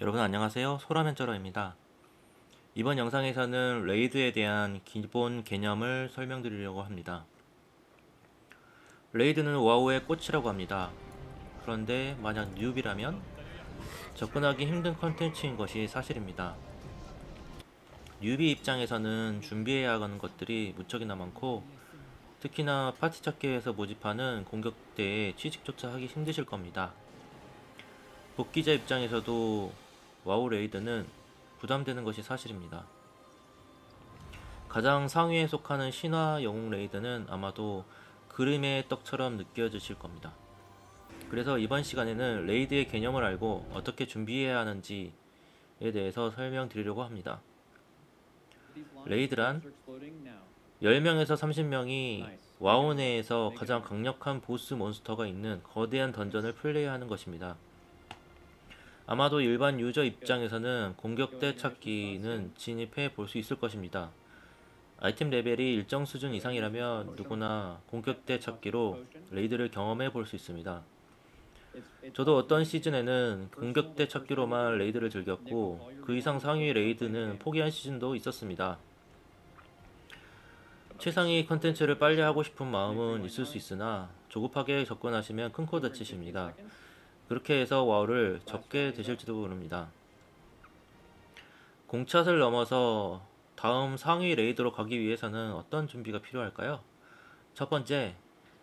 여러분 안녕하세요. 소라면쩌러입니다. 이번 영상에서는 레이드에 대한 기본 개념을 설명드리려고 합니다. 레이드는 와우의 꽃이라고 합니다. 그런데 만약 뉴비라면 접근하기 힘든 컨텐츠인 것이 사실입니다. 뉴비 입장에서는 준비해야 하는 것들이 무척이나 많고, 특히나 파티 찾기에서 모집하는 공격대에 취직조차 하기 힘드실 겁니다. 복귀자 입장에서도 와우 레이드는 부담되는 것이 사실입니다. 가장 상위에 속하는 신화 영웅 레이드는 아마도 그림의 떡처럼 느껴지실 겁니다. 그래서 이번 시간에는 레이드의 개념을 알고 어떻게 준비해야 하는지에 대해서 설명드리려고 합니다. 레이드란 10명에서 30명이 와우 내에서 가장 강력한 보스 몬스터가 있는 거대한 던전을 플레이하는 것입니다. 아마도 일반 유저 입장에서는 공격대 찾기는 진입해 볼 수 있을 것입니다. 아이템 레벨이 일정 수준 이상이라면 누구나 공격대 찾기로 레이드를 경험해 볼 수 있습니다. 저도 어떤 시즌에는 공격대 찾기로만 레이드를 즐겼고, 그 이상 상위 레이드는 포기한 시즌도 있었습니다. 최상위 컨텐츠를 빨리 하고 싶은 마음은 있을 수 있으나 조급하게 접근하시면 큰 코 다치십니다. 그렇게 해서 와우를 접게 되실지도 모릅니다. 공찻을 넘어서 다음 상위 레이드로 가기 위해서는 어떤 준비가 필요할까요? 첫 번째,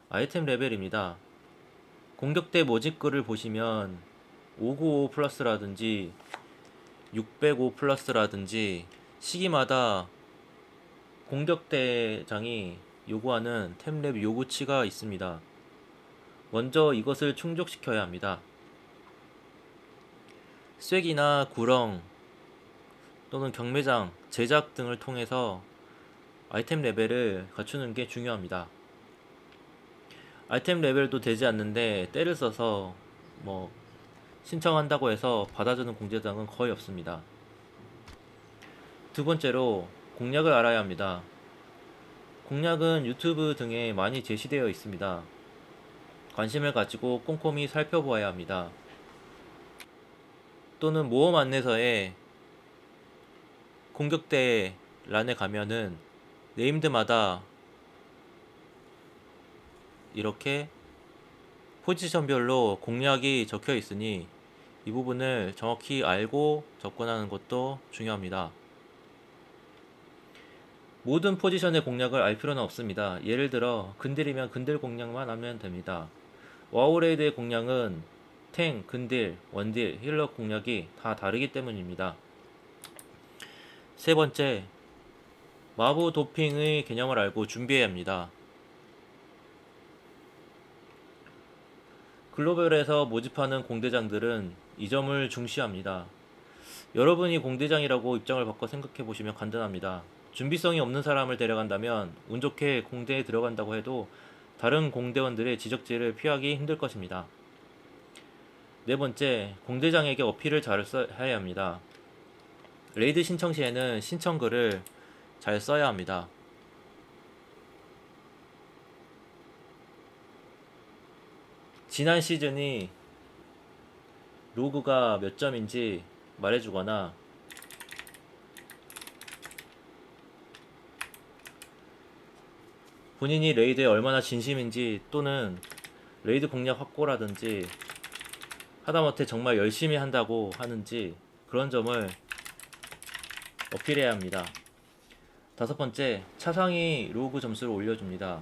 아이템 레벨입니다. 공격대 모집글을 보시면 595 플러스라든지 605 플러스라든지 시기마다 공격대장이 요구하는 템랩 요구치가 있습니다. 먼저 이것을 충족시켜야 합니다. 쐐기나 구렁 또는 경매장, 제작 등을 통해서 아이템 레벨을 갖추는 게 중요합니다. 아이템 레벨도 되지 않는데 때를 써서 신청한다고 해서 받아주는 공제장은 거의 없습니다. 두 번째로 공략을 알아야 합니다. 공략은 유튜브 등에 많이 제시되어 있습니다. 관심을 가지고 꼼꼼히 살펴보아야 합니다. 또는 모험 안내서에 공격대 란에 가면은 네임드마다 이렇게 포지션별로 공략이 적혀 있으니 이 부분을 정확히 알고 접근하는 것도 중요합니다. 모든 포지션의 공략을 알 필요는 없습니다. 예를 들어 근딜이면 근딜 공략만 하면 됩니다. 와우레이드의 공략은 탱, 근딜, 원딜, 힐러 공략이 다 다르기 때문입니다. 세 번째, 마부 도핑의 개념을 알고 준비해야 합니다. 글로벌에서 모집하는 공대장들은 이 점을 중시합니다. 여러분이 공대장이라고 입장을 바꿔 생각해 보시면 간단합니다. 준비성이 없는 사람을 데려간다면 운 좋게 공대에 들어간다고 해도 다른 공대원들의 지적질을 피하기 힘들 것입니다. 네 번째, 공대장에게 어필을 잘 해야 합니다. 레이드 신청 시에는 신청글을 잘 써야 합니다. 지난 시즌이 로그가 몇 점인지 말해주거나 본인이 레이드에 얼마나 진심인지 또는 레이드 공략 확고라든지 하다못해 정말 열심히 한다고 하는지 그런 점을 어필해야 합니다. 다섯 번째, 차상위 로그 점수를 올려줍니다.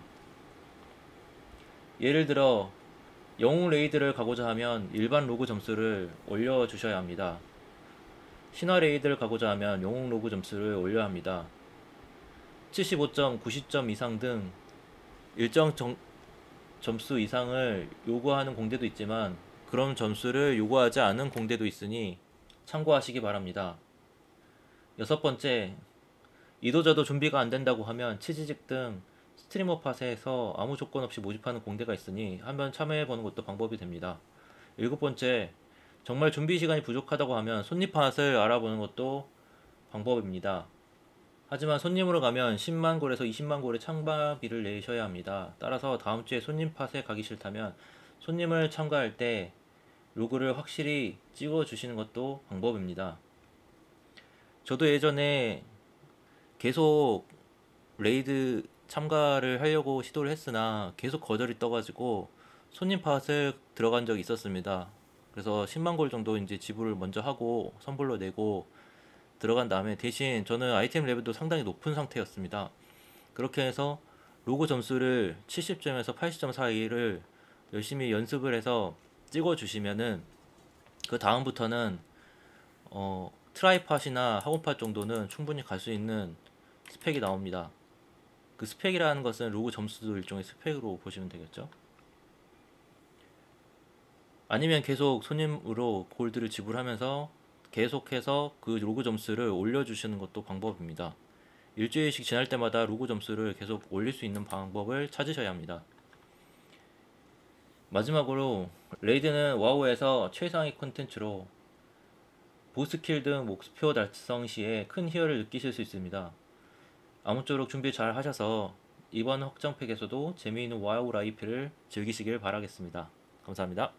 예를 들어 영웅 레이드를 가고자 하면 일반 로그 점수를 올려주셔야 합니다. 신화 레이드를 가고자 하면 영웅 로그 점수를 올려야 합니다. 75점, 90점 이상 등 일정 점수 이상을 요구하는 공대도 있지만 그런 점수를 요구하지 않은 공대도 있으니 참고하시기 바랍니다. 여섯 번째, 이도저도 준비가 안 된다고 하면 치지직 등 스트리머 팟에서 아무 조건 없이 모집하는 공대가 있으니 한번 참여해보는 것도 방법이 됩니다. 일곱 번째, 정말 준비 시간이 부족하다고 하면 손님 팟을 알아보는 것도 방법입니다. 하지만 손님으로 가면 10만 골에서 20만 골의 참가비를 내셔야 합니다. 따라서 다음 주에 손님 팟에 가기 싫다면 손님을 참가할 때 로그를 확실히 찍어 주시는 것도 방법입니다. 저도 예전에 계속 레이드 참가를 하려고 시도를 했으나 계속 거절이 떠가지고 손님 팟을 들어간 적이 있었습니다. 그래서 10만 골 정도 이제 지불을 먼저 하고 선불로 내고 들어간 다음에, 대신 저는 아이템 레벨도 상당히 높은 상태였습니다. 그렇게 해서 로그 점수를 70점에서 80점 사이를 열심히 연습을 해서 찍어 주시면은 그 다음부터는 트라이팟이나 학원팟 정도는 충분히 갈 수 있는 스펙이 나옵니다. 그 스펙이라는 것은 로그 점수도 일종의 스펙으로 보시면 되겠죠. 아니면 계속 손님으로 골드를 지불하면서 계속해서 그 로그 점수를 올려주시는 것도 방법입니다. 일주일씩 지날 때마다 로그 점수를 계속 올릴 수 있는 방법을 찾으셔야 합니다. 마지막으로, 레이드는 와우에서 최상위 콘텐츠로 보스킬 등 목표 달성 시에 큰 희열을 느끼실 수 있습니다. 아무쪼록 준비 잘 하셔서 이번 확장팩에서도 재미있는 와우 라이프를 즐기시길 바라겠습니다. 감사합니다.